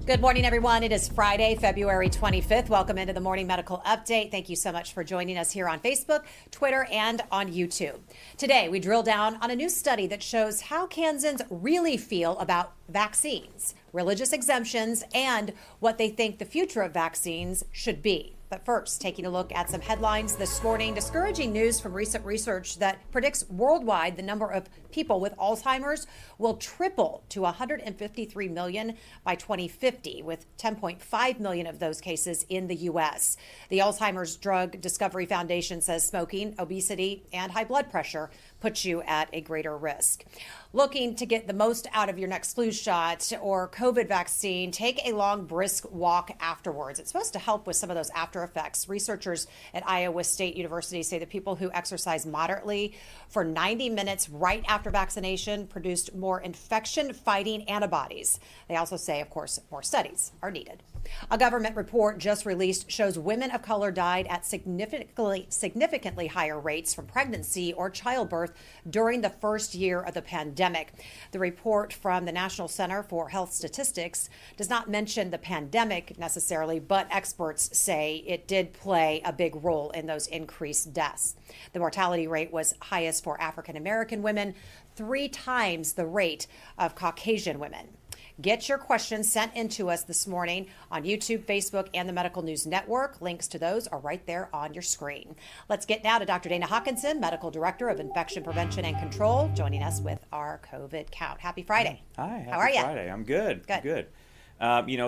Good morning, everyone. It is Friday, February 25th. Welcome into the Morning Medical Update. Thank you so much for joining us here on Facebook, Twitter, and on YouTube. Today, we drill down on a new study that shows how Kansans really feel about vaccines, religious exemptions, and what they think the future of vaccines should be. But first, taking a look at some headlines this morning, discouraging news from recent research that predicts worldwide the number of people with Alzheimer's will triple to 153 million by 2050, with 10.5 million of those cases in the U.S. The Alzheimer's Drug Discovery Foundation says smoking, obesity, and high blood pressure puts you at a greater risk. Looking to get the most out of your next flu shot or COVID vaccine, take a long, brisk walk afterwards. It's supposed to help with some of those after effects. Researchers at Iowa State University say that people who exercise moderately for 90 minutes right after vaccination produced more infection-fighting antibodies. They also say, of course, more studies are needed. A government report just released shows women of color died at significantly higher rates from pregnancy or childbirth during the first year of the pandemic. The report from the National Center for Health Statistics does not mention the pandemic necessarily, but experts say it did play a big role in those increased deaths. The mortality rate was highest for African American women, 3 times the rate of Caucasian women. Get your questions sent in to us this morning on YouTube, Facebook, and the Medical News Network. Links to those are right there on your screen. Let's get now to Dr. Dana Hawkinson, Medical Director of Infection Prevention and Control, joining us with our COVID count. Happy Friday. Hi, how are you? Friday. I'm good. Good.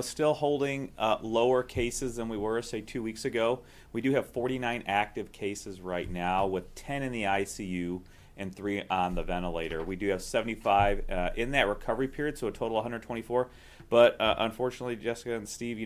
Still holding lower cases than we were, say, 2 weeks ago. We do have 49 active cases right now, with 10 in the ICU and 3 on the ventilator. We do have 75 in that recovery period, so a total of 124. But unfortunately, Jessica and Steve,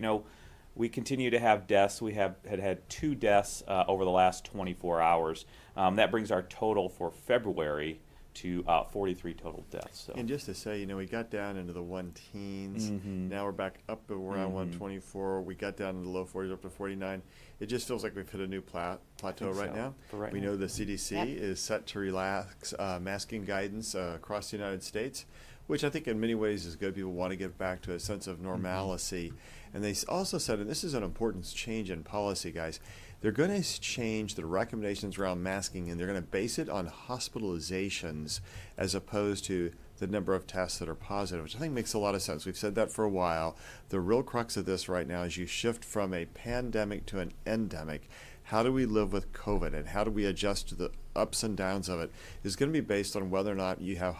we continue to have deaths. We had 2 deaths over the last 24 hours. That brings our total for February to 43 total deaths. So. And just to say, we got down into the 1-teens. Mm-hmm. Now we're back up around 124. We got down into the low 40s, up to 49. It just feels like we've hit a new plateau right now. We know the CDC is set to relax masking guidance across the United States, which I think in many ways is good. People want to get back to a sense of normalcy. Mm-hmm. And they also said, and this is an important change in policy, guys, they're going to change the recommendations around masking, and they're going to base it on hospitalizations as opposed to the number of tests that are positive, which I think makes a lot of sense. We've said that for a while. The real crux of this right now is you shift from a pandemic to an endemic. How do we live with COVID, and how do we adjust to the ups and downs of it is going to be based on whether or not you have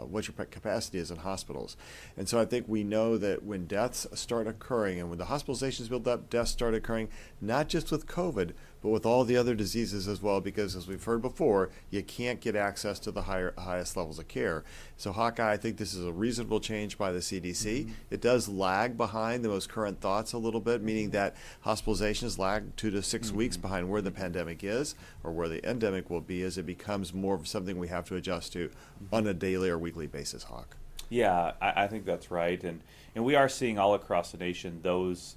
what your capacity is in hospitals. And so I think we know that when deaths start occurring and when the hospitalizations build up, deaths start occurring, not just with COVID, but with all the other diseases as well, because as we've heard before, you can't get access to the highest levels of care. So Hawkeye, I think this is a reasonable change by the CDC. Mm-hmm. It does lag behind the most current thoughts a little bit, meaning that hospitalizations lag 2 to 6 weeks behind where the pandemic is or where the endemic will be, as it becomes more of something we have to adjust to on a daily or weekly basis, Hawk. Yeah, I think that's right, and we are seeing all across the nation those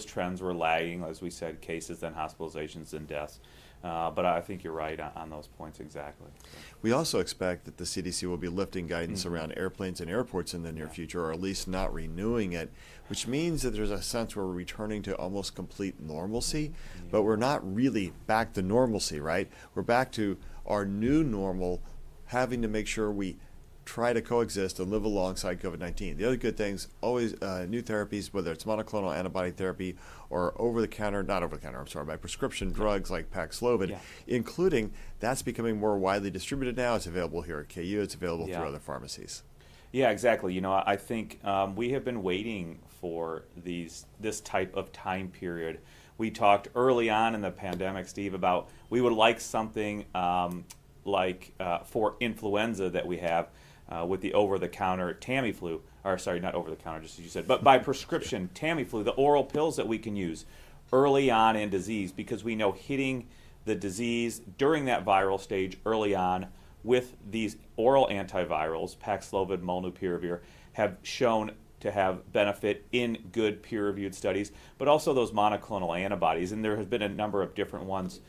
trends were lagging, as we said, cases, then hospitalizations, and deaths. But I think you're right on those points exactly. We also expect that the CDC will be lifting guidance around airplanes and airports in the near future, or at least not renewing it, which means that there's a sense where we're returning to almost complete normalcy, but we're not really back to normalcy, right? We're back to our new normal, having to make sure we try to coexist and live alongside COVID-19. The other good things, always new therapies, whether it's monoclonal antibody therapy or by prescription drugs like Paxlovid, including that's becoming more widely distributed now. It's available here at KU. It's available through other pharmacies. Yeah, exactly. I think we have been waiting for this type of time period. We talked early on in the pandemic, Steve, about we would like something like for influenza that we have with the over-the-counter Tamiflu, or sorry, not over-the-counter, just as you said, but by prescription Tamiflu, the oral pills that we can use early on in disease, because we know hitting the disease during that viral stage early on with these oral antivirals, Paxlovid, Molnupiravir, have shown to have benefit in good peer-reviewed studies, but also those monoclonal antibodies, and there has been a number of different ones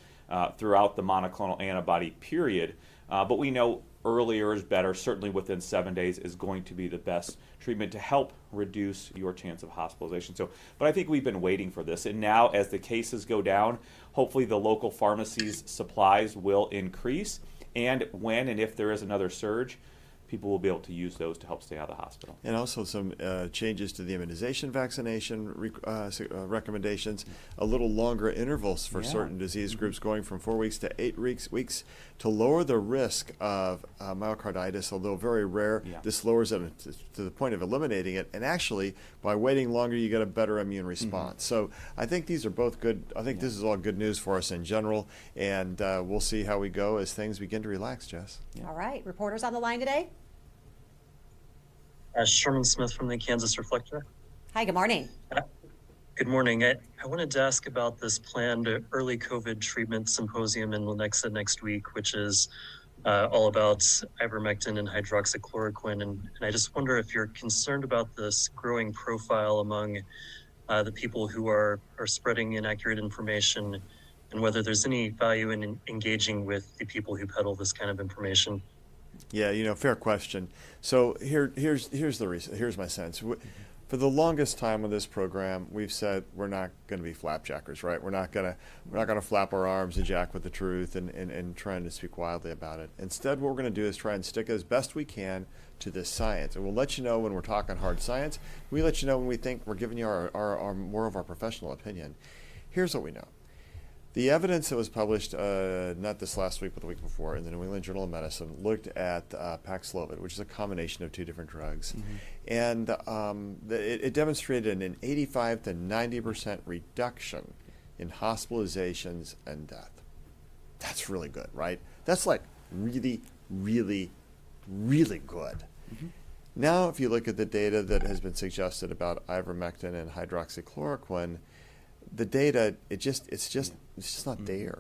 throughout the monoclonal antibody period. But we know earlier is better. Certainly within 7 days is going to be the best treatment to help reduce your chance of hospitalization. So, but I think we've been waiting for this. And now as the cases go down, hopefully the local pharmacies' supplies will increase. And when and if there is another surge, people will be able to use those to help stay out of the hospital. And also some changes to the immunization vaccination recommendations, a little longer intervals for certain disease groups, going from 4 weeks to 8 weeks to lower the risk of myocarditis, although very rare. This lowers it to the point of eliminating it. And actually, by waiting longer, you get a better immune response. So I think these are both good. I think this is all good news for us in general. And we'll see how we go as things begin to relax, Jess. All right. Reporters on the line today? Sherman Smith from the Kansas Reflector. Hi, good morning. Good morning. I wanted to ask about this planned early COVID treatment symposium in Lenexa next week, which is all about ivermectin and hydroxychloroquine. And I just wonder if you're concerned about this growing profile among the people who are spreading inaccurate information, and whether there's any value in engaging with the people who peddle this kind of information. Yeah, fair question. So here's the reason. Here's my sense. For the longest time on this program, we've said we're not going to be flapjackers, right? We're not gonna flap our arms and jack with the truth and trying to speak wildly about it. Instead, what we're going to do is try and stick as best we can to this science, and we'll let you know when we're talking hard science. We let you know when we think we're giving you our more of our professional opinion. Here's what we know. The evidence that was published, not this last week, but the week before, in the New England Journal of Medicine, looked at Paxlovid, which is a combination of two different drugs. And it demonstrated an 85 to 90% reduction in hospitalizations and death. That's really good, right? That's like really, really, really good. Now, if you look at the data that has been suggested about ivermectin and hydroxychloroquine, the data, it's just not there.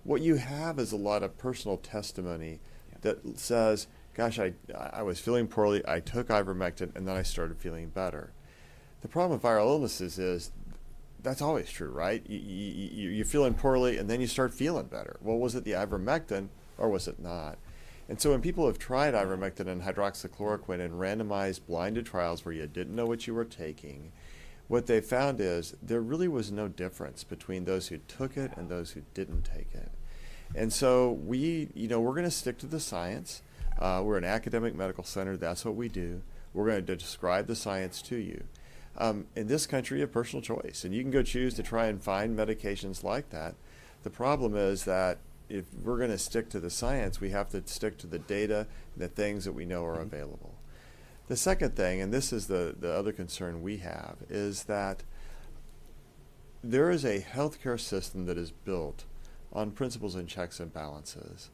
What you have is a lot of personal testimony that says, gosh, I was feeling poorly, I took ivermectin, and then I started feeling better. The problem with viral illnesses is that's always true, right? You're feeling poorly, and then you start feeling better. Well, was it the ivermectin, or was it not? And so when people have tried ivermectin and hydroxychloroquine in randomized blinded trials where you didn't know what you were taking, what they found is there really was no difference between those who took it and those who didn't take it. And so we're going to stick to the science. We're an academic medical center. That's what we do. We're going to describe the science to you. In this country, you have personal choice, and you can go choose to try and find medications like that. The problem is that if we're going to stick to the science, we have to stick to the data, the things that we know are available. The second thing, and this is the other concern we have, is that there is a healthcare system that is built on principles and checks and balances.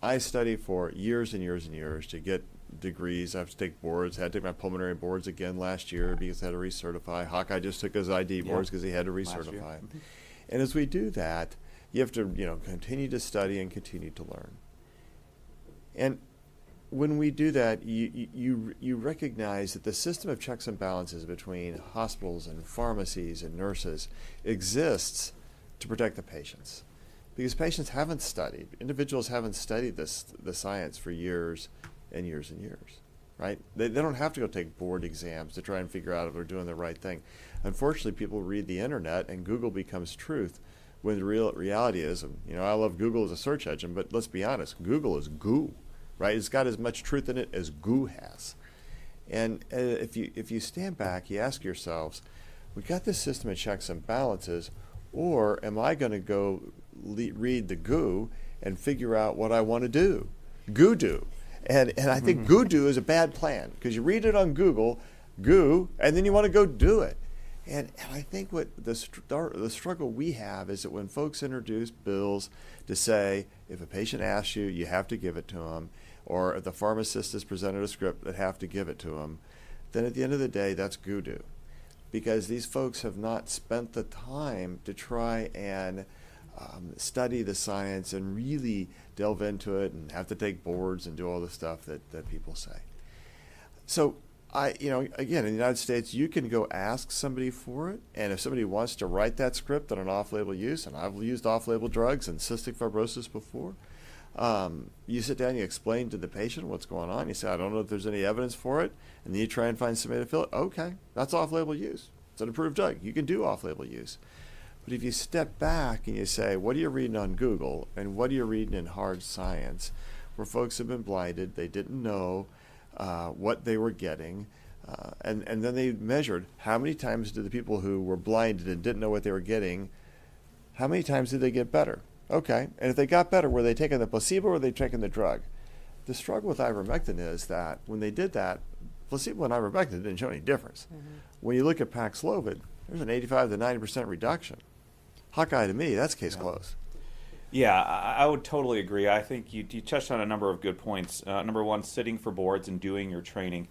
I studied for years and years and years to get degrees. I have to take boards. I had to take my pulmonary boards again last year because I had to recertify. Hawkeye just took his ID boards because he had to recertify. And as we do that, you have to continue to study and continue to learn. And when we do that, you recognize that the system of checks and balances between hospitals and pharmacies and nurses exists to protect the patients. Because patients haven't studied, individuals haven't studied the science for years and years and years, right? They don't have to go take board exams to try and figure out if they're doing the right thing. Unfortunately, people read the internet and Google becomes truth when the reality is, I love Google as a search engine, but let's be honest, Google is goo. Right? It's got as much truth in it as goo has. And if you stand back, you ask yourselves, we got this system of checks and balances, or am I going to go read the goo and figure out what I want to do? Goo do. And I think goo do is a bad plan, because you read it on Google, goo, and then you want to go do it. And I think what the struggle we have is that when folks introduce bills to say, if a patient asks you, you have to give it to them, or if the pharmacist has presented a script that have to give it to them, then at the end of the day, that's goo-doo. Because these folks have not spent the time to try and study the science and really delve into it and have to take boards and do all the stuff that people say. So again, in the United States, you can go ask somebody for it, and if somebody wants to write that script on an off-label use, and I've used off-label drugs and cystic fibrosis before, You sit down, you explain to the patient what's going on. You say, I don't know if there's any evidence for it. And then you try and find somebody to fill it. Okay, that's off-label use. It's an approved drug. You can do off-label use. But if you step back and you say, what are you reading on Google and what are you reading in hard science, where folks have been blinded, they didn't know what they were getting, and then they measured how many times did the people who were blinded and didn't know what they were getting, how many times did they get better? Okay, and if they got better, were they taking the placebo or were they taking the drug? The struggle with ivermectin is that when they did that, placebo and ivermectin didn't show any difference. When you look at Paxlovid, there's an 85 to 90% reduction. Hawkeye to me, that's case closed. Yeah, I would totally agree. I think you touched on a number of good points. Number one, sitting for boards and doing your training.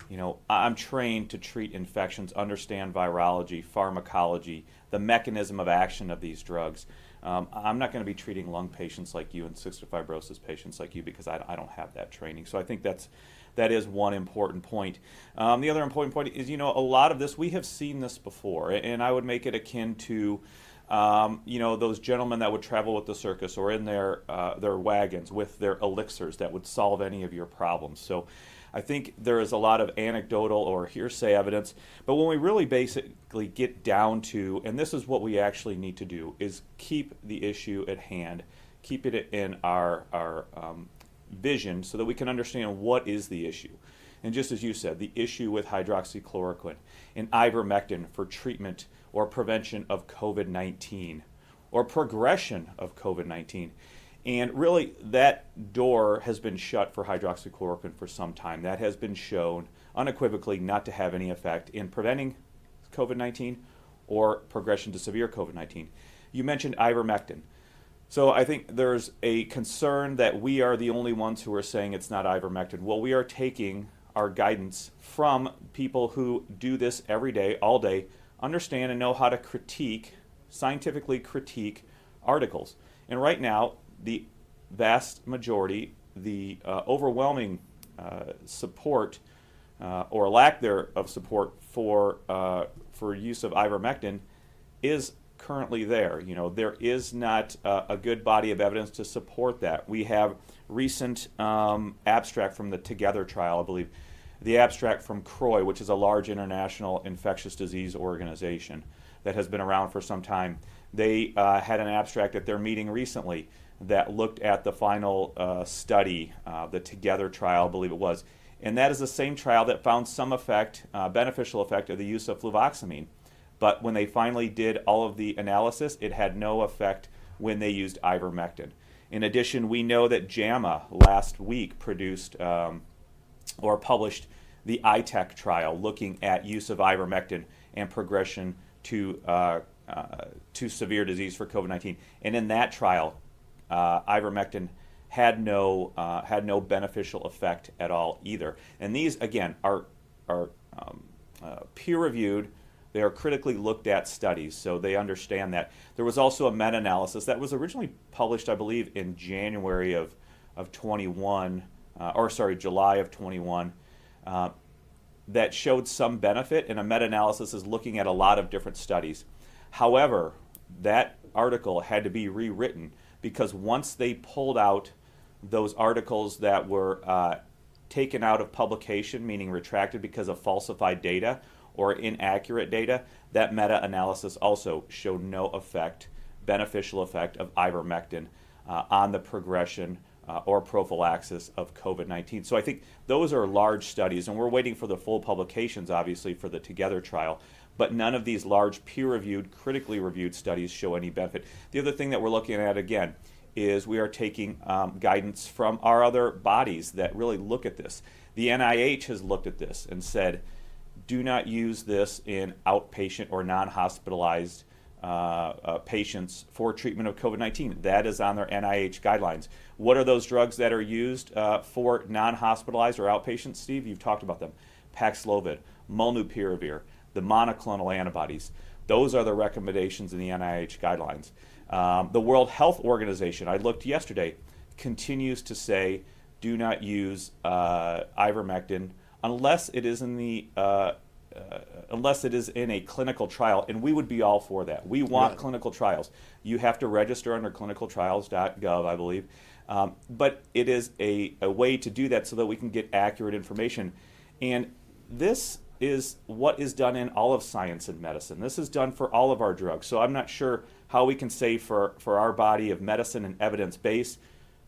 You know, I'm trained to treat infections, understand virology, pharmacology, the mechanism of action of these drugs. I'm not going to be treating lung patients like you and cystic fibrosis patients like you because I don't have that training. So I think that is one important point. The other important point is, you know, a lot of this, we have seen this before, and I would make it akin to you know, those gentlemen that would travel with the circus or in their wagons with their elixirs that would solve any of your problems. So I think there is a lot of anecdotal or hearsay evidence, but when we really basically get down to, and this is what we actually need to do, is keep the issue at hand, keep it in our vision so that we can understand what is the issue. And just as you said, the issue with hydroxychloroquine and ivermectin for treatment or prevention of COVID-19 or progression of COVID-19. And really, that door has been shut for hydroxychloroquine for some time. That has been shown unequivocally not to have any effect in preventing COVID-19 or progression to severe COVID-19. You mentioned ivermectin. So I think there's a concern that we are the only ones who are saying it's not ivermectin. Well, we are taking our guidance from people who do this every day, all day, understand and know how to scientifically critique articles. And right now, the vast majority, the overwhelming support or lack thereof support for use of ivermectin is currently there. You know, there is not a good body of evidence to support that. We have recent abstract from the Together trial, I believe, the abstract from CROI, which is a large international infectious disease organization that has been around for some time. They had an abstract at their meeting recently that looked at the final study, the Together trial, I believe it was. And that is the same trial that found some effect, beneficial effect of the use of fluvoxamine. But when they finally did all of the analysis, it had no effect when they used ivermectin. In addition, we know that JAMA last week produced or published the ITEC trial looking at use of ivermectin and progression to severe disease for COVID-19. And in that trial, ivermectin had no beneficial effect at all either. And these, again, are peer-reviewed. They are critically looked at studies, so they understand that. There was also a meta-analysis that was originally published, I believe, in January of 21, July of 21, that showed some benefit, and a meta-analysis is looking at a lot of different studies. However, that article had to be rewritten because once they pulled out those articles that were taken out of publication, meaning retracted because of falsified data or inaccurate data, that meta-analysis also showed no beneficial effect of ivermectin on the progression or prophylaxis of COVID-19. So I think those are large studies, and we're waiting for the full publications, obviously, for the Together trial. But none of these large peer-reviewed, critically reviewed studies show any benefit. The other thing that we're looking at, again, is we are taking guidance from our other bodies that really look at this. The NIH has looked at this and said, do not use this in outpatient or non-hospitalized patients for treatment of COVID-19. That is on their NIH guidelines. What are those drugs that are used for non-hospitalized or outpatients, Steve? You've talked about them. Paxlovid, molnupiravir, the monoclonal antibodies. Those are the recommendations in the NIH guidelines. The World Health Organization, I looked yesterday, continues to say do not use ivermectin unless it is in the unless it is in a clinical trial, and we would be all for that. We want clinical trials. You have to register under clinicaltrials.gov, I believe. But it is a way to do that so that we can get accurate information. And this is what is done in all of science and medicine. This is done for all of our drugs. So I'm not sure how we can say for our body of medicine and evidence-based,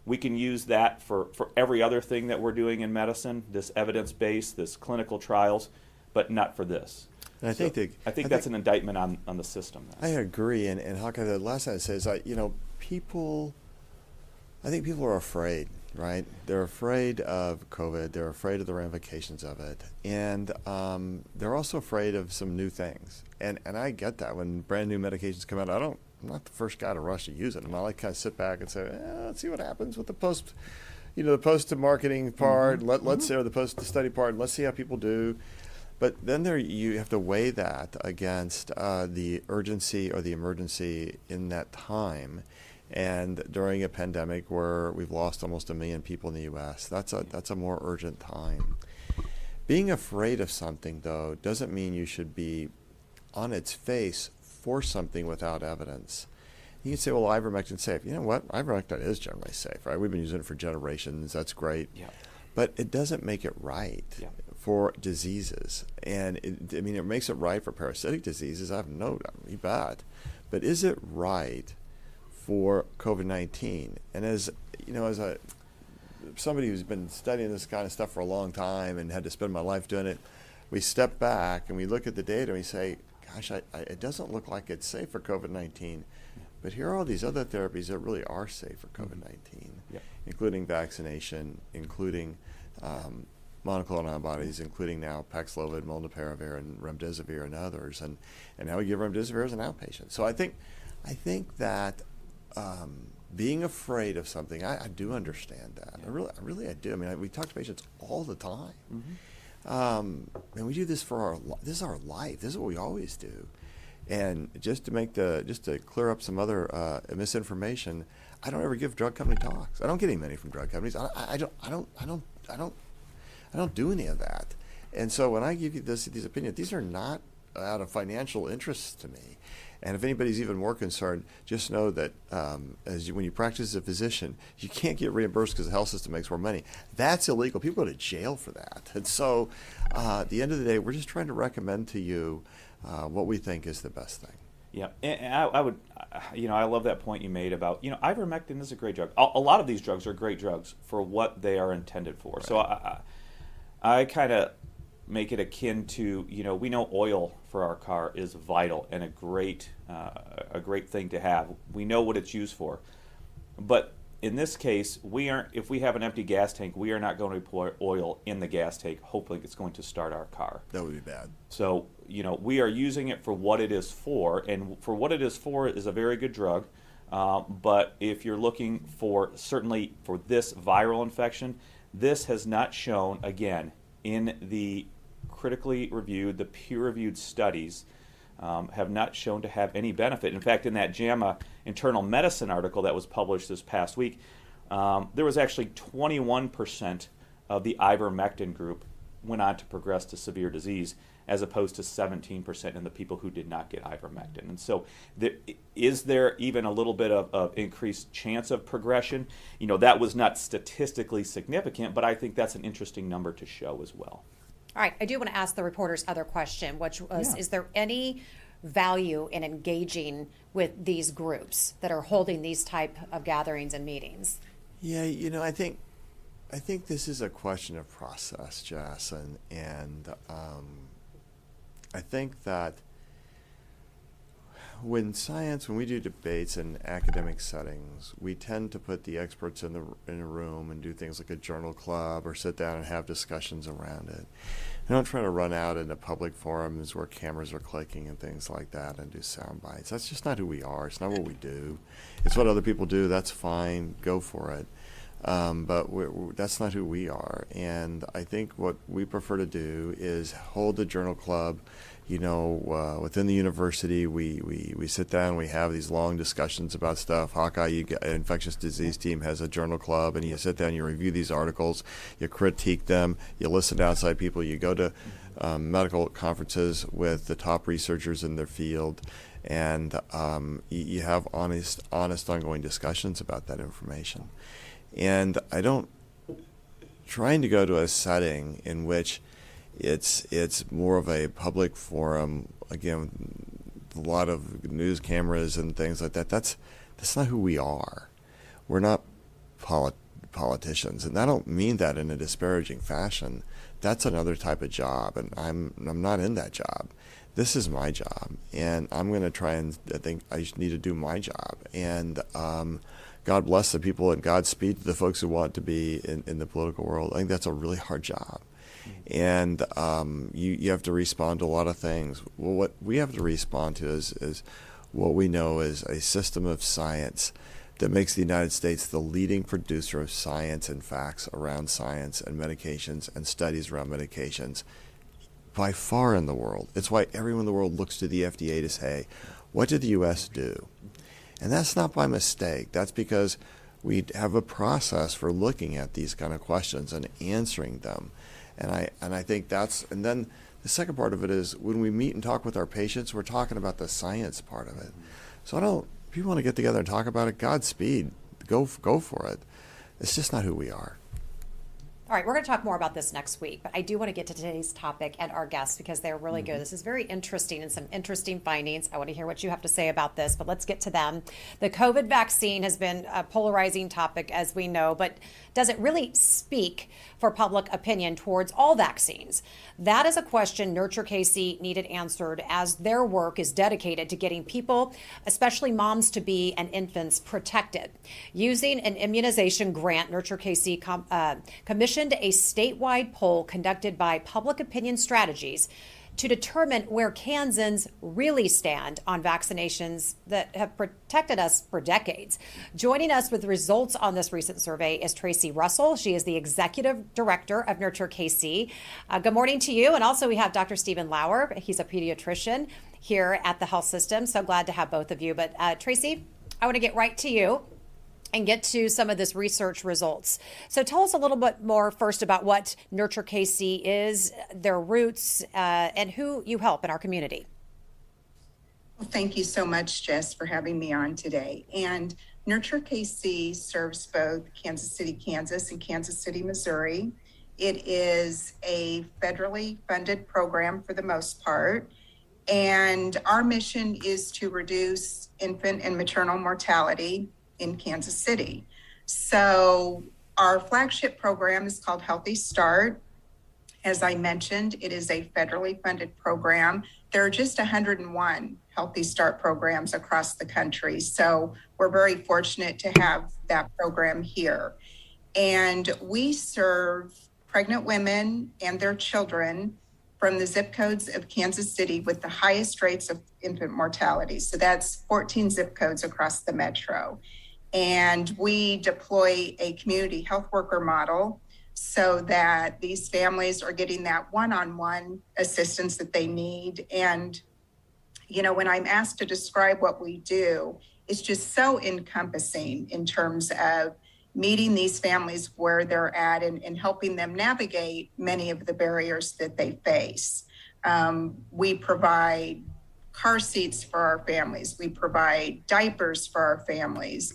we can use that for every other thing that we're doing in medicine, this evidence-based, this clinical trials, but not for this. And I think that's an indictment on the system. I agree. And Hawkeye, the last thing I say is, I think people are afraid, right? They're afraid of COVID. They're afraid of the ramifications of it. And they're also afraid of some new things. And I get that. When brand new medications come out, I'm not the first guy to rush to use it. I like kind of sit back and say, let's see what happens with the post-marketing part. Let's say, or the post-study part. And let's see how people do. But then you have to weigh that against the urgency or the emergency in that time. And during a pandemic where we've lost almost 1 million people in the U.S., that's a more urgent time. Being afraid of something, though, doesn't mean you should be on its face for something without evidence. You can say, well, ivermectin's safe. You know what? Ivermectin is generally safe, right? We've been using it for generations. That's great. Yeah. But it doesn't make it right for diseases. And it makes it right for parasitic diseases. You bet. But is it right for COVID-19? And as somebody who's been studying this kind of stuff for a long time and had to spend my life doing it, we step back and we look at the data and we say, gosh, it doesn't look like it's safe for COVID-19. But here are all these other therapies that really are safe for COVID-19, including vaccination, including monoclonal antibodies, including now Paxlovid, Molnupiravir, and Remdesivir, and others. And now we give Remdesivir as an outpatient. So I think that being afraid of something, I do understand that. I really do. We talk to patients all the time. And we do this this is our life. This is what we always do. And just to clear up some other misinformation, I don't ever give drug company talks. I don't get any money from drug companies. I don't do any of that. And so when I give you these opinions, these are not out of financial interest to me. And if anybody's even more concerned, just know that when you practice as a physician, you can't get reimbursed because the health system makes more money. That's illegal. People go to jail for that. And so at the end of the day, we're just trying to recommend to you what we think is the best thing. Yeah, and I love that point you made about, ivermectin is a great drug. A lot of these drugs are great drugs for what they are intended for. Right. So I kind of make it akin to, we know oil for our car is vital and a great thing to have. We know what it's used for. But in this case, if we have an empty gas tank, we are not going to pour oil in the gas tank, hoping it's going to start our car. That would be bad. So, we are using it for what it is for, and for what it is for is a very good drug. But if you're looking certainly for this viral infection, this has not shown, again, in the critically reviewed, the peer-reviewed studies have not shown to have any benefit. In fact, in that JAMA Internal Medicine article that was published this past week, there was actually 21% of the ivermectin group went on to progress to severe disease, as opposed to 17% in the people who did not get ivermectin. And so is there even a little bit of increased chance of progression? That was not statistically significant, but I think that's an interesting number to show as well. All right, I do want to ask the reporter's other question, which was, is there any value in engaging with these groups that are holding these type of gatherings and meetings? Yeah, I think this is a question of process, Jess, and I think that when we do debates in academic settings, we tend to put the experts in a room and do things like a journal club or sit down and have discussions around it. We don't try to run out into public forums where cameras are clicking and things like that and do sound bites. That's just not who we are. It's not what we do. It's what other people do. That's fine. Go for it. But that's not who we are. And I think what we prefer to do is hold the journal club. Within the university, we sit down, we have these long discussions about stuff. Hawkeye, infectious disease team has a journal club, and you sit down, you review these articles, you critique them, you listen to outside people, you go to medical conferences with the top researchers in their field, and you have honest ongoing discussions about that information. And trying to go to a setting in which it's more of a public forum, again, a lot of news cameras and things like that, that's not who we are. We're not politicians, and I don't mean that in a disparaging fashion. That's another type of job, and I'm not in that job. This is my job, and I'm going to try and I think I just need to do my job. And God bless the people, and Godspeed to the folks who want to be in the political world. I think that's a really hard job. And you have to respond to a lot of things. Well, what we have to respond to is what we know is a system of science that makes the United States the leading producer of science and facts around science and medications and studies around medications by far in the world. It's why everyone in the world looks to the FDA to say, what did the U.S. do? And that's not by mistake. That's because we have a process for looking at these kind of questions and answering them. And I think and then the second part of it is when we meet and talk with our patients, we're talking about the science part of it. So if you want to get together and talk about it, Godspeed, go for it. It's just not who we are. All right, we're going to talk more about this next week, but I do want to get to today's topic and our guests because they're really good. This is very interesting and some interesting findings. I want to hear what you have to say about this, but let's get to them. The COVID vaccine has been a polarizing topic, as we know, but does it really speak for public opinion towards all vaccines? That is a question Nurture KC needed answered, as their work is dedicated to getting people, especially moms-to-be and infants, protected. Using an immunization grant, Nurture KC commissioned a statewide poll conducted by Public Opinion Strategies to determine where Kansans really stand on vaccinations that have protected us for decades. Joining us with results on this recent survey is Tracy Russell. She is the Executive Director of Nurture KC. Good morning to you. And also we have Dr. Stephen Lauer. He's a pediatrician here at the health system. So glad to have both of you. But Tracy, I want to get right to you and get to some of this research results. So tell us a little bit more first about what Nurture KC is, their roots, and who you help in our community. Well, thank you so much, Jess, for having me on today. And Nurture KC serves both Kansas City, Kansas and Kansas City, Missouri. It is a federally funded program for the most part. And our mission is to reduce infant and maternal mortality in Kansas City. So our flagship program is called Healthy Start. As I mentioned, it is a federally funded program. There are just 101 Healthy Start programs across the country. So we're very fortunate to have that program here. And we serve pregnant women and their children from the zip codes of Kansas City with the highest rates of infant mortality. So that's 14 zip codes across the metro. And we deploy a community health worker model so that these families are getting that one-on-one assistance that they need. And, you know, when I'm asked to describe what we do, it's just so encompassing in terms of meeting these families where they're at and helping them navigate many of the barriers that they face. We provide car seats for our families. We provide diapers for our families.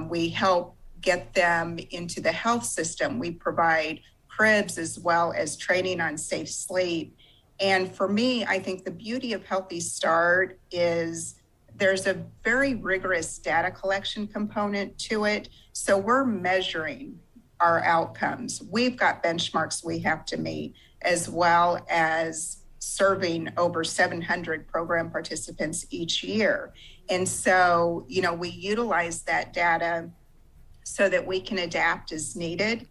We help get them into the health system. We provide cribs as well as training on safe sleep. And for me, I think the beauty of Healthy Start is there's a very rigorous data collection component to it. So we're measuring our outcomes. We've got benchmarks we have to meet, as well as serving over 700 program participants each year. And so, you know, we utilize that data so that we can adapt as needed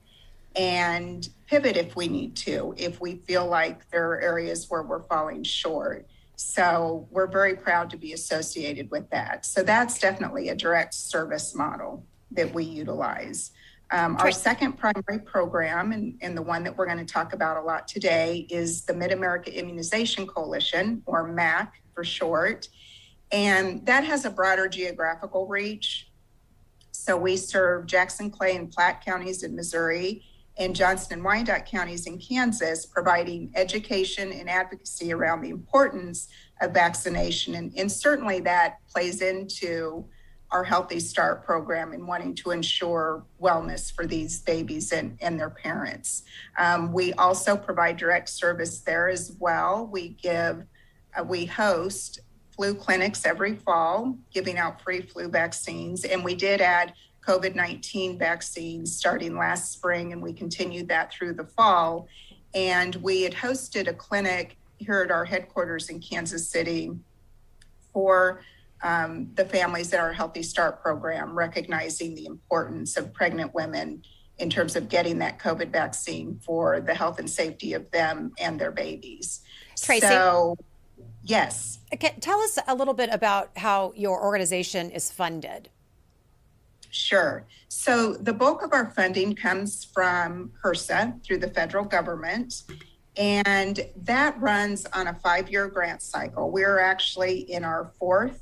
and pivot if we need to, if we feel like there are areas where we're falling short. So we're very proud to be associated with that. So that's definitely a direct service model that we utilize. Our second primary program, and the one that we're going to talk about a lot today, is the Mid-America Immunization Coalition, or MAC for short. And that has a broader geographical reach. So we serve Jackson, Clay, and Platte counties in Missouri, in Johnson and Wyandotte counties in Kansas, providing education and advocacy around the importance of vaccination. And certainly that plays into our Healthy Start program and wanting to ensure wellness for these babies and their parents. We also provide direct service there as well. We host flu clinics every fall, giving out free flu vaccines. And we did add COVID-19 vaccines starting last spring, and we continued that through the fall. And we had hosted a clinic here at our headquarters in Kansas City for the families in our Healthy Start program, recognizing the importance of pregnant women in terms of getting that COVID vaccine for the health and safety of them and their babies. Tracy? So, yes. Tell us a little bit about how your organization is funded. Sure. So the bulk of our funding comes from HRSA through the federal government, and that runs on a 5-year grant cycle. We're actually in our 4th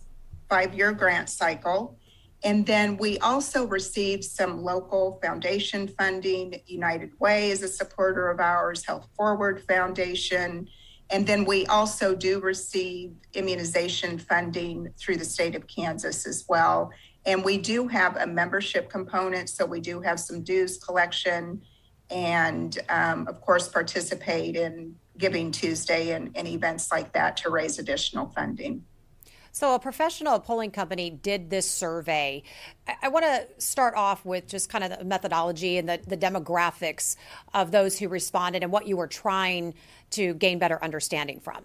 5-year grant cycle. And then we also receive some local foundation funding. United Way is a supporter of ours, Health Forward Foundation. And then we also do receive immunization funding through the state of Kansas as well. And we do have a membership component, so we do have some dues collection and, of course, participate in Giving Tuesday and events like that to raise additional funding. So a professional polling company did this survey. I want to start off with just kind of the methodology and the demographics of those who responded and what you were trying to gain better understanding from.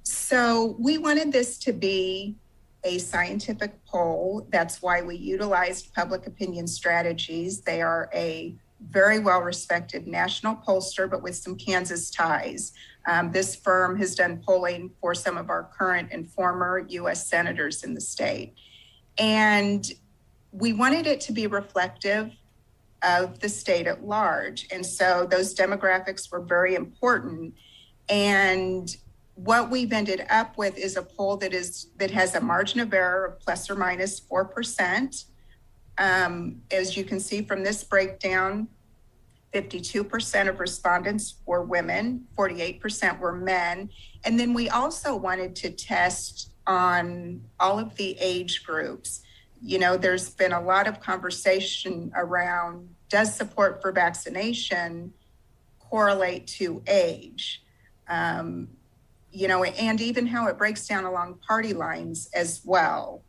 So we wanted this to be a scientific poll. That's why we utilized public opinion strategies. They are a very well-respected national pollster, but with some Kansas ties. This firm has done polling for some of our current and former U.S. senators in the state. And we wanted it to be reflective of the state at large. And so those demographics were very important. And what we've ended up with is a poll that has a margin of error of plus or minus 4%. As you can see from this breakdown, 52% of respondents were women, 48% were men. And then we also wanted to test on all of the age groups. You know, there's been a lot of conversation around, does support for vaccination correlate to age? You know, and even how it breaks down along party lines as well.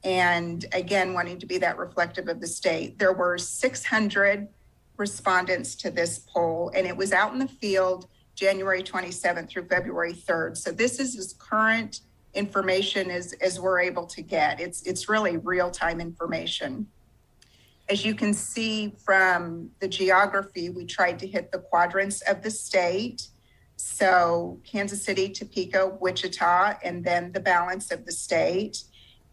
And again, wanting to be that reflective of the state. There were 600 respondents to this poll, and it was out in the field January 27th through February 3rd. So this is as current information as we're able to get. It's really real-time information. As you can see from the geography, we tried to hit the quadrants of the state. So Kansas City, Topeka, Wichita, and then the balance of the state.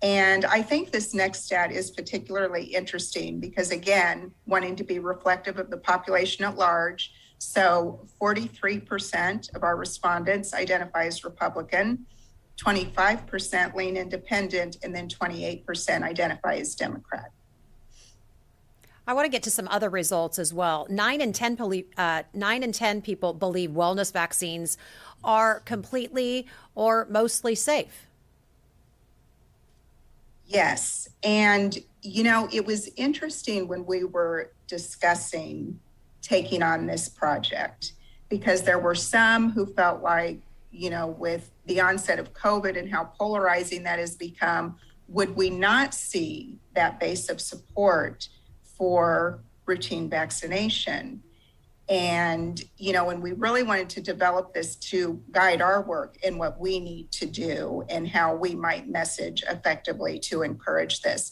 And I think this next stat is particularly interesting because, again, wanting to be reflective of the population at large. So 43% of our respondents identify as Republican, 25% lean independent, and then 28% identify as Democrat. I want to get to some other results as well. 9 in 10 people believe wellness vaccines are completely or mostly safe. Yes. And, you know, it was interesting when we were discussing taking on this project, because there were some who felt like, you know, with the onset of COVID and how polarizing that has become, would we not see that base of support for routine vaccination? And, you know, and we really wanted to develop this to guide our work in what we need to do and how we might message effectively to encourage this.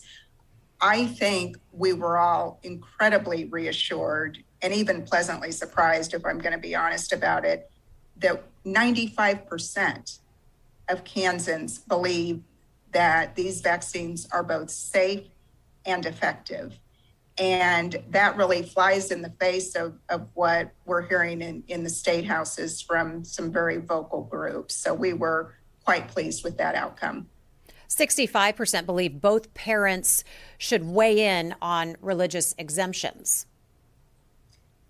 I think we were all incredibly reassured and even pleasantly surprised, if I'm going to be honest about it, that 95% of Kansans believe that these vaccines are both safe and effective. And that really flies in the face of what we're hearing in the state houses from some very vocal groups. So we were quite pleased with that outcome. 65% believe both parents should weigh in on religious exemptions.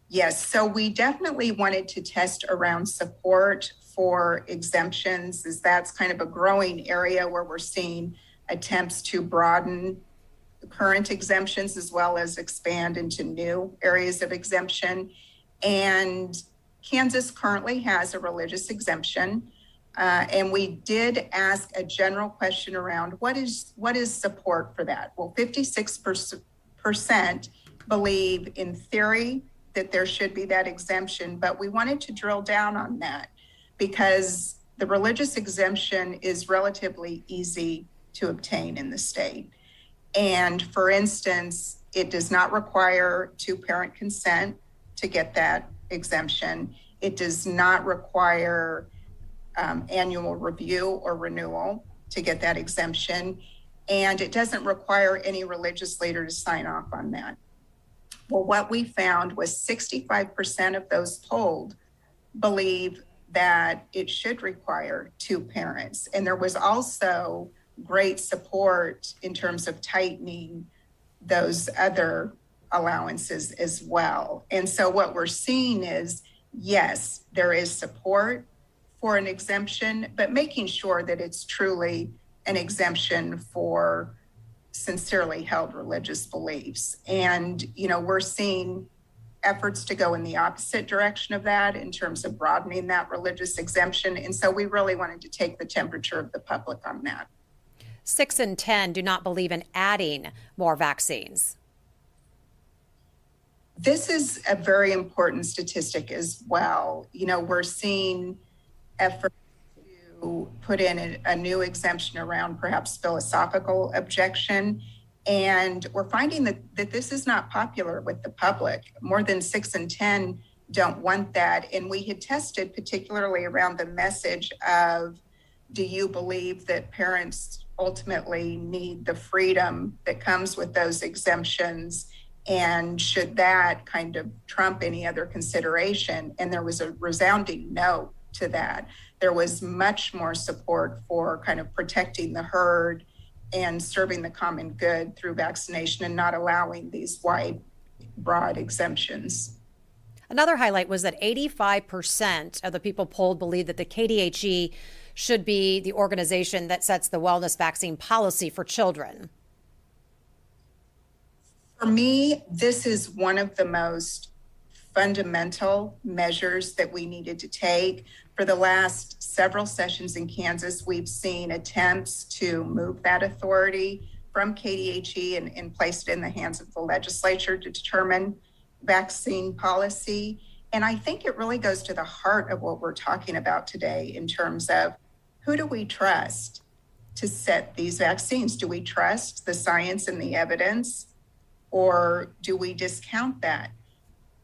Yes, so we definitely wanted to test around support for exemptions, as that's kind of a growing area where we're seeing attempts to broaden current exemptions as well as expand into new areas of exemption. And Kansas currently has a religious exemption. And we did ask a general question around what is support for that? Well, 56% believe in theory that there should be that exemption, but we wanted to drill down on that because the religious exemption is relatively easy to obtain in the state. And for instance, it does not require two-parent consent to get that exemption. It does not require annual review or renewal to get that exemption. And it doesn't require any religious leader to sign off on that. Well, what we found was 65% of those polled believe that it should require two parents. And there was also great support in terms of tightening those other allowances as well. And so what we're seeing is, yes, there is support for an exemption, but making sure that it's truly an exemption for sincerely held religious beliefs. And, we're seeing efforts to go in the opposite direction of that in terms of broadening that religious exemption. And so we really wanted to take the temperature of the public on that. 6 in 10 do not believe in adding more vaccines. This is a very important statistic as well. We're seeing efforts to put in a new exemption around perhaps philosophical objection. And we're finding that this is not popular with the public. More than 6 in 10 don't want that. And we had tested particularly around the message of, do you believe that parents ultimately need the freedom that comes with those exemptions? And should that kind of trump any other consideration? And there was a resounding no to that. There was much more support for kind of protecting the herd and serving the common good through vaccination and not allowing these wide, broad exemptions. Another highlight was that 85% of the people polled believe that the KDHE should be the organization that sets the wellness vaccine policy for children. For me, this is one of the most fundamental measures that we needed to take. For the last several sessions in Kansas, we've seen attempts to move that authority from KDHE and place it in the hands of the legislature to determine vaccine policy. And I think it really goes to the heart of what we're talking about today in terms of who do we trust to set these vaccines? Do we trust the science and the evidence, or do we discount that?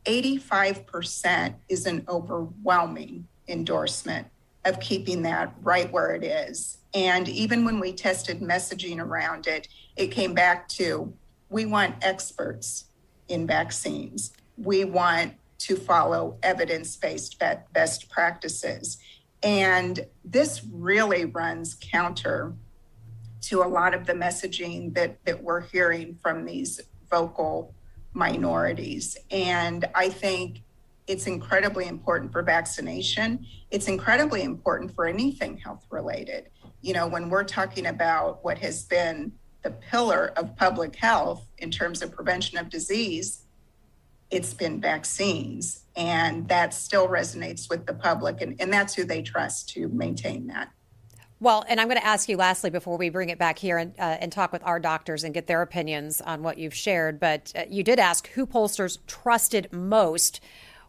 85% is an overwhelming endorsement of keeping that right where it is. And even when we tested messaging around it, it came back to, we want experts in vaccines. We want to follow evidence-based best practices. And this really runs counter to a lot of the messaging that we're hearing from these vocal minorities. And I think it's incredibly important for vaccination. It's incredibly important for anything health related. When we're talking about what has been the pillar of public health in terms of prevention of disease, it's been vaccines. And that still resonates with the public. And that's who they trust to maintain that. Well, and I'm going to ask you lastly before we bring it back here and talk with our doctors and get their opinions on what you've shared. But you did ask who pollsters trusted most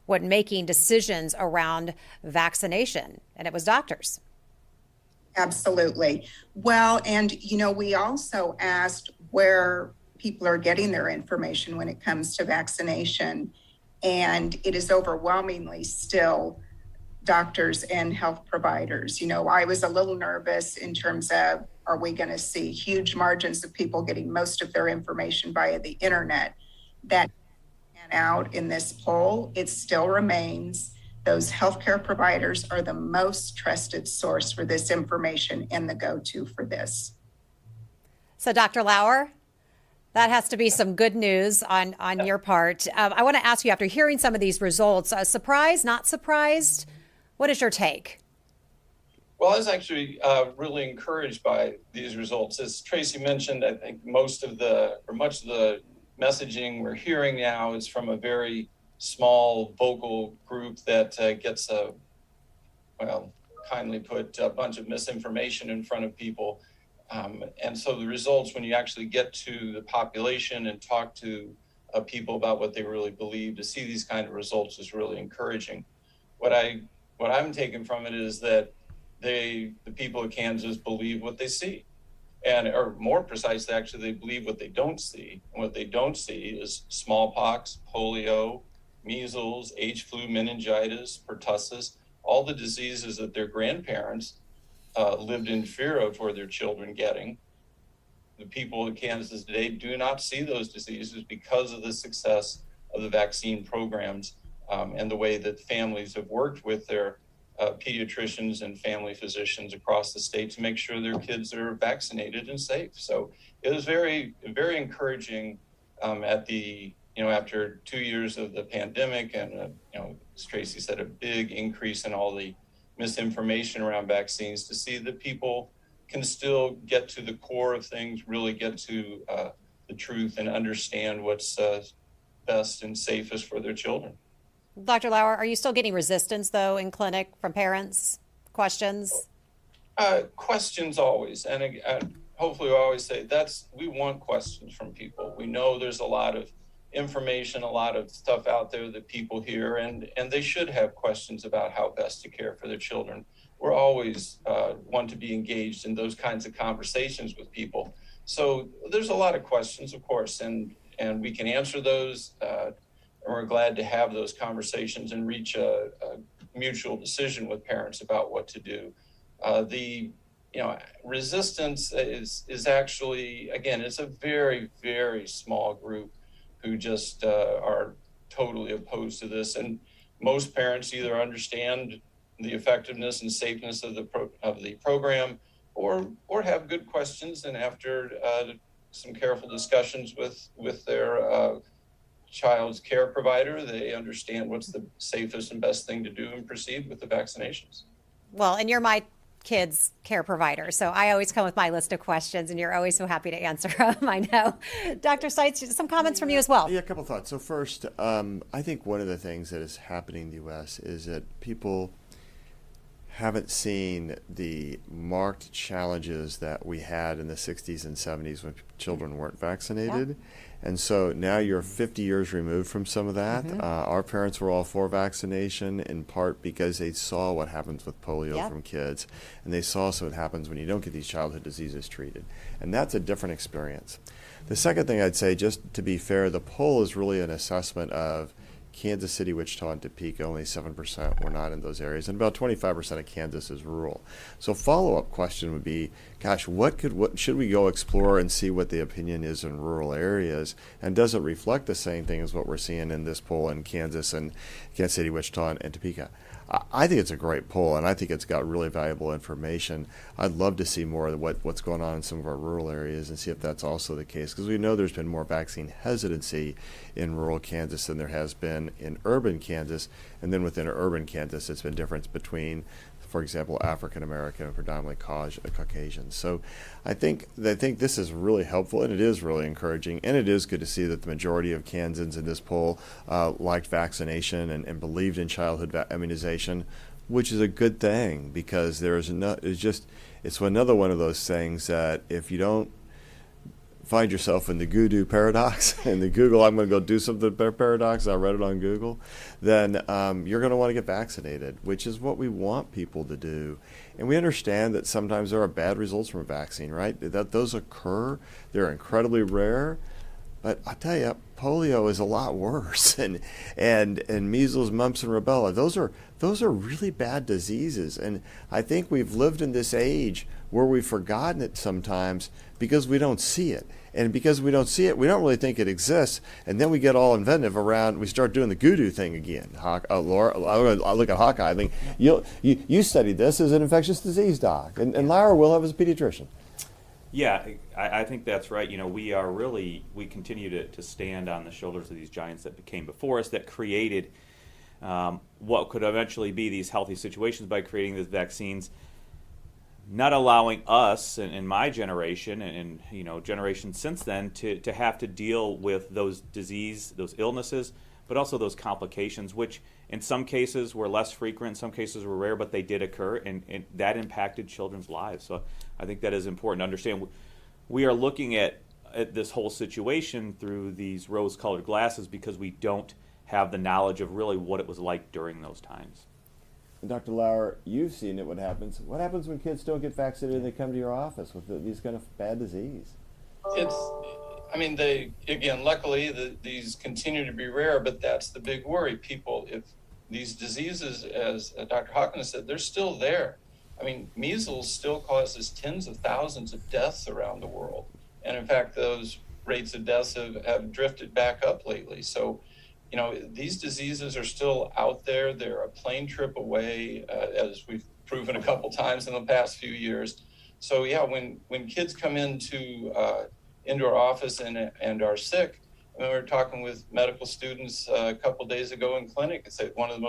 when making decisions around vaccination, and it was doctors. Absolutely. Well, and, we also asked where people are getting their information when it comes to vaccination. And it is overwhelmingly still doctors and health providers. I was a little nervous in terms of, are we going to see huge margins of people getting most of their information via the internet? That out in this poll, it still remains those healthcare providers are the most trusted source for this information and the go-to for this. So, Dr. Lauer, That has to be some good news on your part. I want to ask you, after hearing some of these results, surprised, not surprised? What is your take? Well, I was actually really encouraged by these results. As Tracy mentioned, I think much of the messaging we're hearing now is from a very small vocal group that gets kindly put, a bunch of misinformation in front of people. And so the results, when you actually get to the population and talk to people about what they really believe, to see these kind of results is really encouraging. What I'm taking from it is that the people of Kansas believe what they see. Or more precisely, actually, they believe what they don't see. And what they don't see is smallpox, polio, measles, H-flu, meningitis, pertussis, all the diseases that their grandparents lived in fear of for their children getting. The people of Kansas today do not see those diseases because of the success of the vaccine programs and the way that families have worked with their pediatricians and family physicians across the state to make sure their kids are vaccinated and safe. So it was very, very encouraging after 2 years of the pandemic and, as Tracy said, a big increase in all the misinformation around vaccines, to see that people can still get to the core of things, really get to the truth and understand what's best and safest for their children. Dr. Lauer, are you still getting resistance, though, in clinic from parents? Questions? Questions always. And hopefully we always say we want questions from people. We know there's a lot of information, a lot of stuff out there that people hear, and they should have questions about how best to care for their children. We're always want to be engaged in those kinds of conversations with people. So there's a lot of questions, of course, and we can answer those. And we're glad to have those conversations and reach a mutual decision with parents about what to do. The resistance is actually, again, it's a very, very small group who just are totally opposed to this. And most parents either understand the effectiveness and safeness of the program or have good questions. And after some careful discussions with their child's care provider, they understand what's the safest and best thing to do and proceed with the vaccinations. Well, and you're my kids' care provider, so I always come with my list of questions, and you're always so happy to answer them. I know. Dr. Seitz, some comments from you as well. Yeah, a couple thoughts. So first, I think one of the things that is happening in the U.S. is that people haven't seen the marked challenges that we had in the 60s and 70s when children weren't vaccinated. Yeah. And so now you're 50 years removed from some of that. Mm-hmm. Our parents were all for vaccination, in part because they saw what happens with polio from kids. And they saw what happens when you don't get these childhood diseases treated. And that's a different experience. The second thing I'd say, just to be fair, the poll is really an assessment of Kansas City, Wichita, and Topeka. Only 7% were not in those areas, and about 25% of Kansas is rural. So follow-up question would be, gosh, what should we go explore and see what the opinion is in rural areas, and does it reflect the same thing as what we're seeing in this poll in Kansas and Kansas City, Wichita, and Topeka? I think it's a great poll, and I think it's got really valuable information. I'd love to see more of what's going on in some of our rural areas and see if that's also the case, because we know there's been more vaccine hesitancy in rural Kansas than there has been in urban Kansas, and then within urban Kansas, it's been difference between, for example, African American and predominantly Caucasians. So I think this is really helpful, and it is really encouraging, and it is good to see that the majority of Kansans in this poll liked vaccination and believed in childhood immunization, which is a good thing, because it's another one of those things that if you don't find yourself in the Goodoo paradox, in the Google, I'm going to go do something paradox, I read it on Google, then you're going to want to get vaccinated, which is what we want people to do. And we understand that sometimes there are bad results from a vaccine, right? That those occur. They're incredibly rare. But I tell you, polio is a lot worse, and measles, mumps, and rubella. Those are really bad diseases, and I think we've lived in this age where we've forgotten it sometimes because we don't see it, and because we don't see it, we don't really think it exists, and then we get all inventive around. We start doing the Goodoo thing again. Laura, I look at Hawkeye. I think you studied this as an infectious disease doc, and Lyra will have as a pediatrician. Yeah, I think that's right. We continue to stand on the shoulders of these giants that came before us, that created what could eventually be these healthy situations by creating these vaccines, not allowing us and my generation and generations since then to have to deal with those those illnesses, but also those complications, which in some cases were less frequent, in some cases were rare, but they did occur, and that impacted children's lives. So I think that is important to understand. We are looking at this whole situation through these rose-colored glasses because we don't have the knowledge of really what it was like during those times. And Dr. Lauer, you've seen it. What happens when kids don't get vaccinated and they come to your office with these kind of bad disease? Luckily, these continue to be rare, but that's the big worry. People, if these diseases, as Dr. Hawkins said, they're still there. Measles still causes tens of thousands of deaths around the world. And in fact, those rates of deaths have drifted back up lately. So, these diseases are still out there. They're a plane trip away, as we've proven a couple times in the past few years. So yeah, when kids come into our office and are sick, we were talking with medical students a couple days ago in clinic, and said one of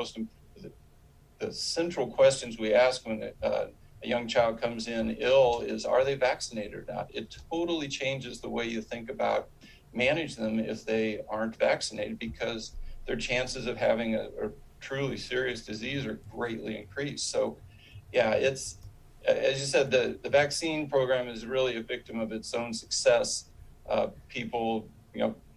the central questions we ask when a young child comes in ill is, are they vaccinated or not? It totally changes the way you think about manage them if they aren't vaccinated, because their chances of having a truly serious disease are greatly increased. So yeah, it's, as you said, the vaccine program is really a victim of its own success. People,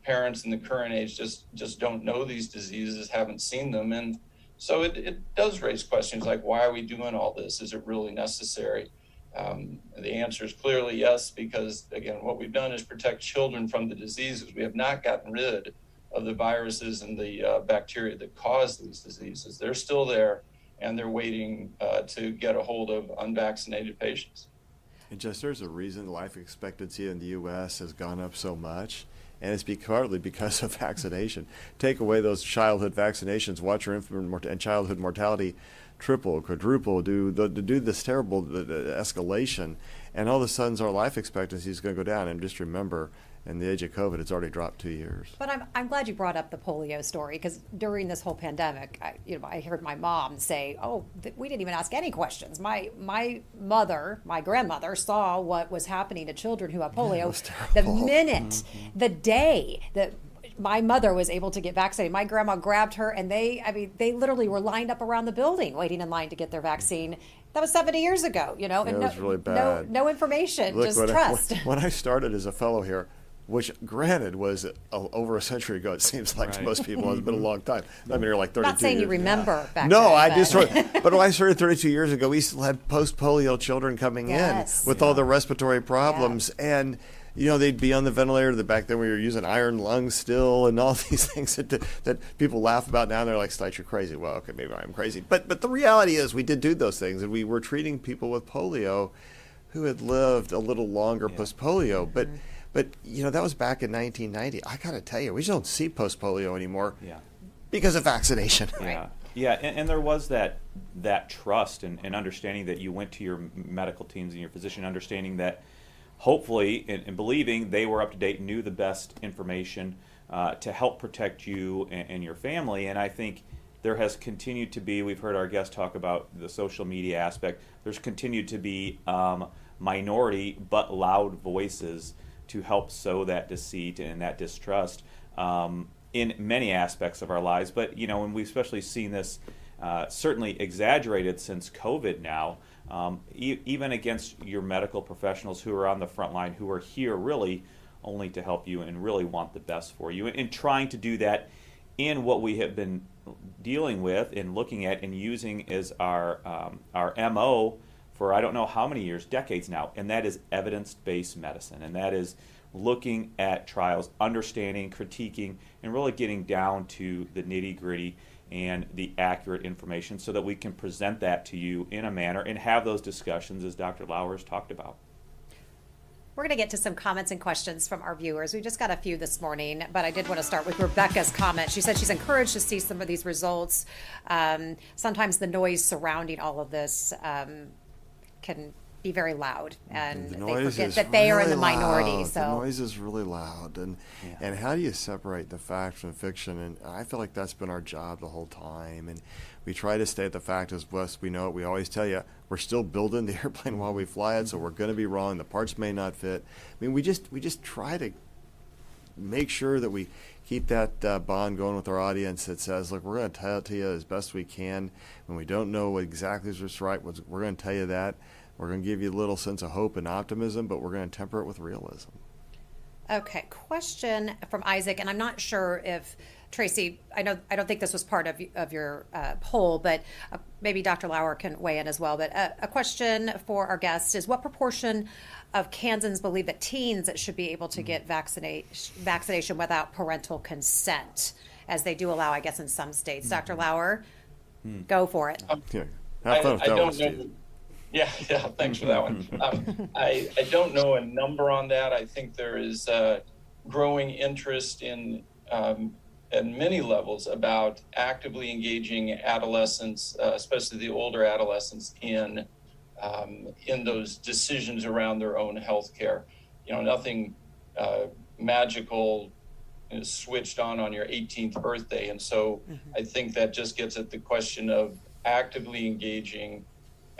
parents in the current age just don't know these diseases, haven't seen them. And so it does raise questions like, why are we doing all this? Is it really necessary? The answer is clearly yes, because again, what we've done is protect children from the diseases. We have not gotten rid of the viruses and the bacteria that cause these diseases. They're still there, and they're waiting to get a hold of unvaccinated patients. And just there's a reason life expectancy in the U.S. has gone up so much, and it's partly because of vaccination. Take away those childhood vaccinations, watch your infant and childhood mortality triple, quadruple, do this terrible escalation, and all of a sudden our life expectancy is going to go down. And just remember, in the age of COVID, it's already dropped 2 years. But I'm glad you brought up the polio story, because during this whole pandemic, I heard my mom say, we didn't even ask any questions. My grandmother saw what was happening to children who have polio the minute, the day that my mother was able to get vaccinated. My grandma grabbed her, and they literally were lined up around the building waiting in line to get their vaccine. That was 70 years ago, and it was really bad. No information, Look, just trust. When I started as a fellow here, which granted was over a century ago, it seems like to most people. It's been a long time. I've been here like 32 years. I'm not saying you remember back no, then. I just but when I started 32 years ago, we still had post-polio children coming in with all the respiratory problems. And, they'd be on the ventilator. Back then we were using iron lungs still and all these things that people laugh about now. And they're like, Stites, you're crazy. Well, okay, maybe I'm crazy. But the reality is we did do those things, and we were treating people with polio who had lived a little longer post-polio. But that was back in 1990. I got to tell you, we just don't see post-polio anymore because of vaccination. Yeah, and there was that trust and understanding that you went to your medical teams and your physician, understanding that hopefully and believing they were up to date, knew the best information to help protect you and your family. And I think there has continued to be, we've heard our guest talk about the social media aspect, there's continued to be minority but loud voices to help sow that deceit and that distrust in many aspects of our lives. But, and we've especially seen this certainly exaggerated since COVID now, even against your medical professionals who are on the front line, who are here really only to help you and really want the best for you. And trying to do that in what we have been dealing with and looking at and using as our MO for I don't know how many years, decades now, and that is evidence-based medicine. And that is looking at trials, understanding, critiquing, and really getting down to the nitty-gritty and the accurate information so that we can present that to you in a manner and have those discussions as Dr. Lauer has talked about. We're going to get to some comments and questions from our viewers. We just got a few this morning, but I did want to start with Rebecca's comment. She said she's encouraged to see some of these results. Sometimes the noise surrounding all of this can be very loud, and The they noise forget is that they are in the really minority. loud. So The noise is really loud, and how do you separate the fact from fiction? And I feel like that's been our job the whole time, and we try to stay at the fact as best we know it. We always tell you we're still building the airplane while we fly it, so we're going to be wrong. The parts may not fit. I mean, we just try to make sure that we keep that bond going with our audience that says, look, we're going to tell it to you as best we can. When we don't know what exactly is just right, we're going to tell you that. We're going to give you a little sense of hope and optimism, but we're going to temper it with realism. Okay, question from Isaac, and I'm not sure if Tracy, I don't think this was part of your poll, but maybe Dr. Lauer can weigh in as well. But a question for our guest is, what proportion of Kansans believe that teens should be able to get vaccination without parental consent, as they do allow, I guess, in some states? Dr. Lauer, go for it. Yeah. Have fun with that one, Steve. Yeah, thanks for that one. I don't know a number on that. I think there is growing interest in at many levels about actively engaging adolescents, especially the older adolescents, in those decisions around their own health care. Nothing magical is switched on your 18th birthday. And so I think that just gets at the question of actively engaging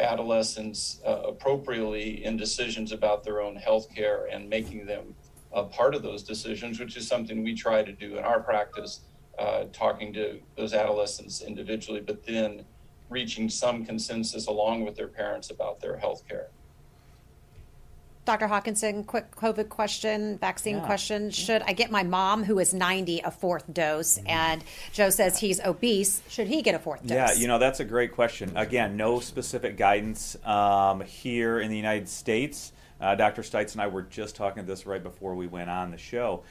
adolescents appropriately in decisions about their own health care and making them a part of those decisions, which is something we try to do in our practice, talking to those adolescents individually, but then reaching some consensus along with their parents about their health care. Dr. Hawkinson, quick COVID question, vaccine question. Should I get my mom, who is 90, a fourth dose? And Joe says he's obese. Should he get a fourth dose? Yeah, that's a great question. Again, no specific guidance here in the United States. Dr. Stites and I were just talking this right before we went on the show.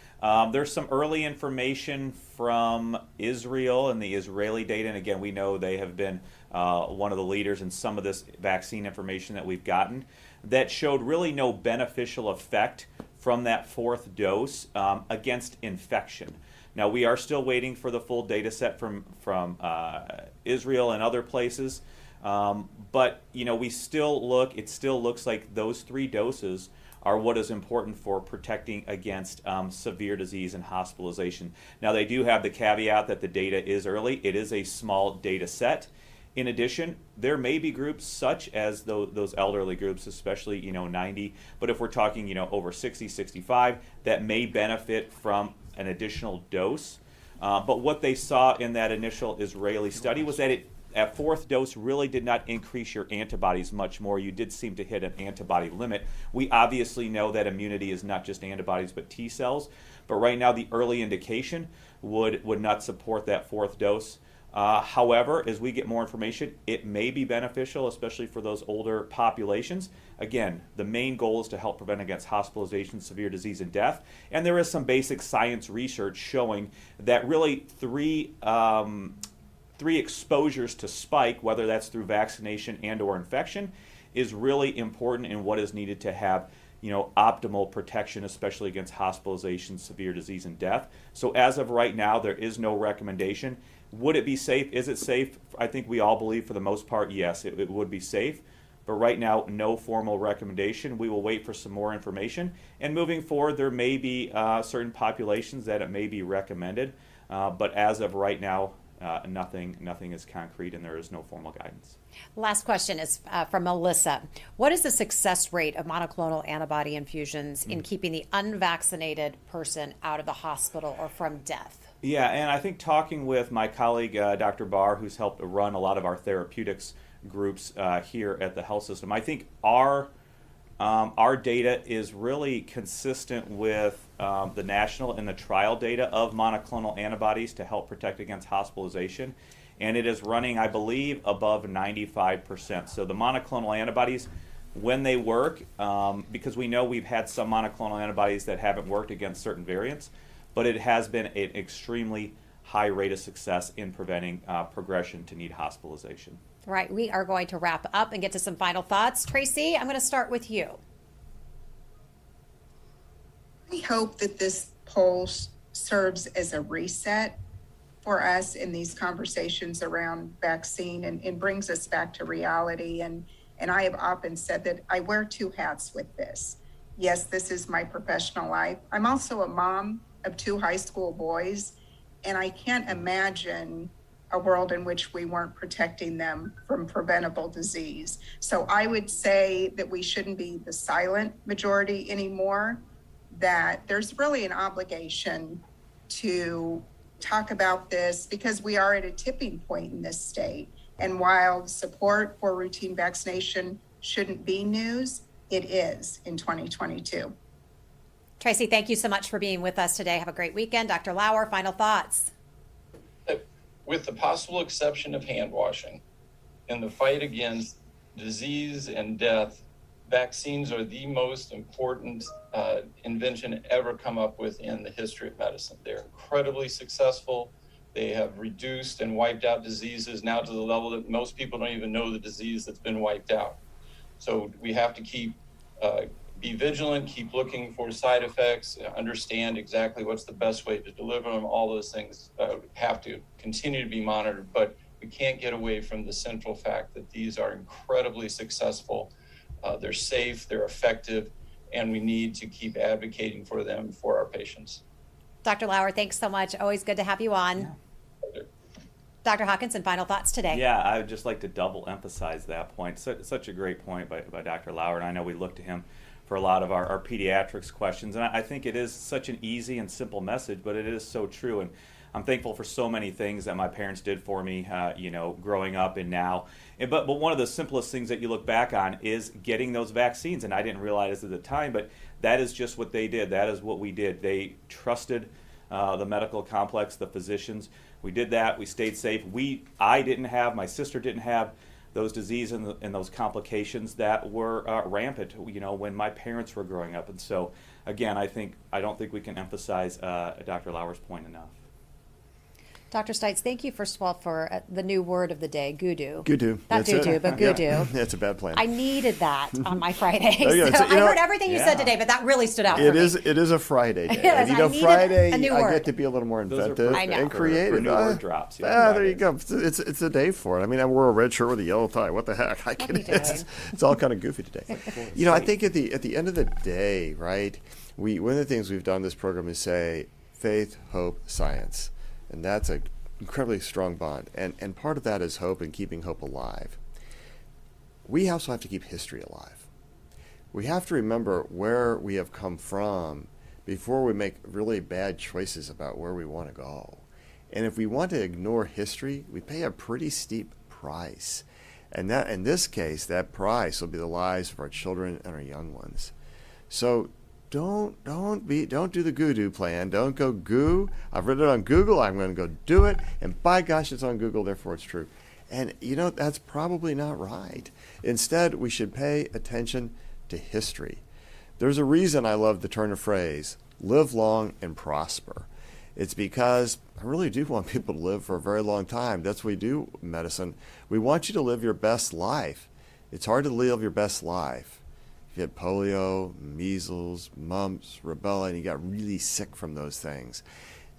There's some early information from Israel and the Israeli data. And again, we know they have been one of the leaders in some of this vaccine information that we've gotten that showed really no beneficial effect from that fourth dose against infection. Now, we are still waiting for the full data set from Israel and other places. But, it still looks like those 3 doses are what is important for protecting against severe disease and hospitalization. Now, they do have the caveat that the data is early. It is a small data set. In addition, there may be groups such as those elderly groups, especially, 90, but if we're talking, over 60, 65, that may benefit from an additional dose. But what they saw in that initial Israeli study was that at fourth dose really did not increase your antibodies much more. You did seem to hit an antibody limit. We obviously know that immunity is not just antibodies but T cells, but right now the early indication would not support that fourth dose. However, as we get more information, it may be beneficial, especially for those older populations. Again, the main goal is to help prevent against hospitalization, severe disease, and death. And there is some basic science research showing that really three exposures to spike, whether that's through vaccination and or infection, is really important in what is needed to have optimal protection, especially against hospitalization, severe disease, and death. So as of right now, there is no recommendation. Would it be safe? Is it safe? I think we all believe for the most part, yes, it would be safe. But right now, no formal recommendation. We will wait for some more information. And moving forward, there may be certain populations that it may be recommended. But as of right now, nothing is concrete and there is no formal guidance. Last question is from Melissa. What is the success rate of monoclonal antibody infusions in keeping the unvaccinated person out of the hospital or from death? Yeah, and I think talking with my colleague, Dr. Barr, who's helped run a lot of our therapeutics groups here at the health system, I think our data is really consistent with the national and the trial data of monoclonal antibodies to help protect against hospitalization. And it is running, I believe, above 95%. So the monoclonal antibodies, when they work, because we know we've had some monoclonal antibodies that haven't worked against certain variants, but it has been an extremely high rate of success in preventing progression to need hospitalization. Right, we are going to wrap up and get to some final thoughts. Tracy, I'm going to start with you. I hope that this poll serves as a reset for us in these conversations around vaccine and brings us back to reality and And I have often said that I wear two hats with this. Yes, this is my professional life. I'm also a mom of 2 high school boys, and I can't imagine a world in which we weren't protecting them from preventable disease. So I would say that we shouldn't be the silent majority anymore, that there's really an obligation to talk about this because we are at a tipping point in this state. And while support for routine vaccination shouldn't be news, it is in 2022. Tracy, thank you so much for being with us today. Have a great weekend. Dr. Lauer, final thoughts. With the possible exception of hand washing, in the fight against disease and death, vaccines are the most important invention ever come up with in the history of medicine. They're incredibly successful. They have reduced and wiped out diseases now to the level that most people don't even know the disease that's been wiped out. So we have to be vigilant, keep looking for side effects, understand exactly what's the best way to deliver them. All those things have to continue to be monitored, but we can't get away from the central fact that these are incredibly successful. They're safe, they're effective, and we need to keep advocating for them for our patients. Dr. Lauer, thanks so much. Always good to have you on. Yeah. Dr. Hawkinson, final thoughts today. Yeah, I would just like to double emphasize that point. Such a great point by Dr. Lauer, and I know we look to him for a lot of our pediatrics questions. And I think it is such an easy and simple message, but it is so true. And I'm thankful for so many things that my parents did for me, growing up and now. But one of the simplest things that you look back on is getting those vaccines. And I didn't realize at the time, but that is just what they did. That is what we did. They trusted the medical complex, the physicians. We did that. We stayed safe. I didn't have, my sister didn't have those diseases and those complications that were rampant, when my parents were growing up. And so, again, I don't think we can emphasize Dr. Lauer's point enough. Dr. Stites, thank you first of all for the new word of the day, goodoo. Goodoo. Not doo-doo, but goodoo. Yeah, it's a bad plan. I needed that on my Friday. Oh, yeah, So I heard everything you said today, but that really stood out for me. It is a Friday day. It is. And, I needed Friday, a new I word. get to be a little more inventive and for creative. new word drops. There you go. It's a day for it. I mean, I wore a red shirt with a yellow tie. What the heck? It's all kind of goofy today. I think at the end of the day, right, one of the things we've done in this program is say faith, hope, science. And that's a incredibly strong bond, and part of that is hope and keeping hope alive. We also have to keep history alive. We have to remember where we have come from before we make really bad choices about where we want to go. And if we want to ignore history, we pay a pretty steep price. And that, in this case, that price will be the lives of our children and our young ones. So don't do the goo plan. Don't go goo. I've read it on Google. I'm going to go do it. And by gosh, it's on Google, therefore it's true. And that's probably not right. Instead, we should pay attention to history. There's a reason I love the turn of phrase, live long and prosper. It's because I really do want people to live for a very long time. That's what we do in medicine. We want you to live your best life. It's hard to live your best life. You had polio, measles, mumps, rubella, and you got really sick from those things.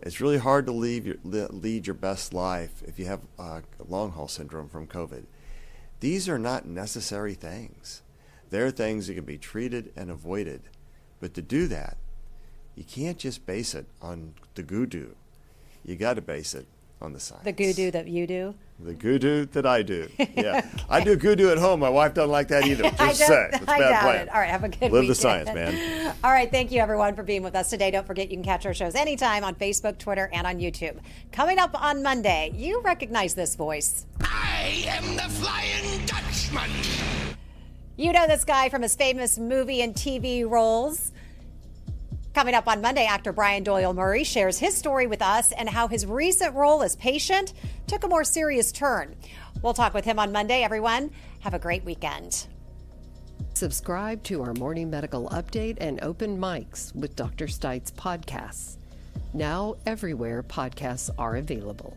It's really hard to lead your best life if you have long haul syndrome from COVID. These are not necessary things. They're things that can be treated and avoided. But to do that, you can't just base it on the goo-doo. You got to base it on the science. The goo-doo that you do? The goo-doo that I do. Yeah. Okay. I do goo-doo at home. My wife doesn't like that either. Just say. It's a bad plan. All right, have a good Live weekend. the science, man. All right, thank you everyone for being with us today. Don't forget you can catch our shows anytime on Facebook, Twitter, and on YouTube. Coming up on Monday, you recognize this voice. I am the Flying Dutchman. You know this guy from his famous movie and TV roles. Coming up on Monday, actor Brian Doyle Murray shares his story with us and how his recent role as patient took a more serious turn. We'll talk with him on Monday, everyone. Have a great weekend. Subscribe to our Morning Medical Update and Open Mics with Dr. Stites podcasts. Now everywhere podcasts are available.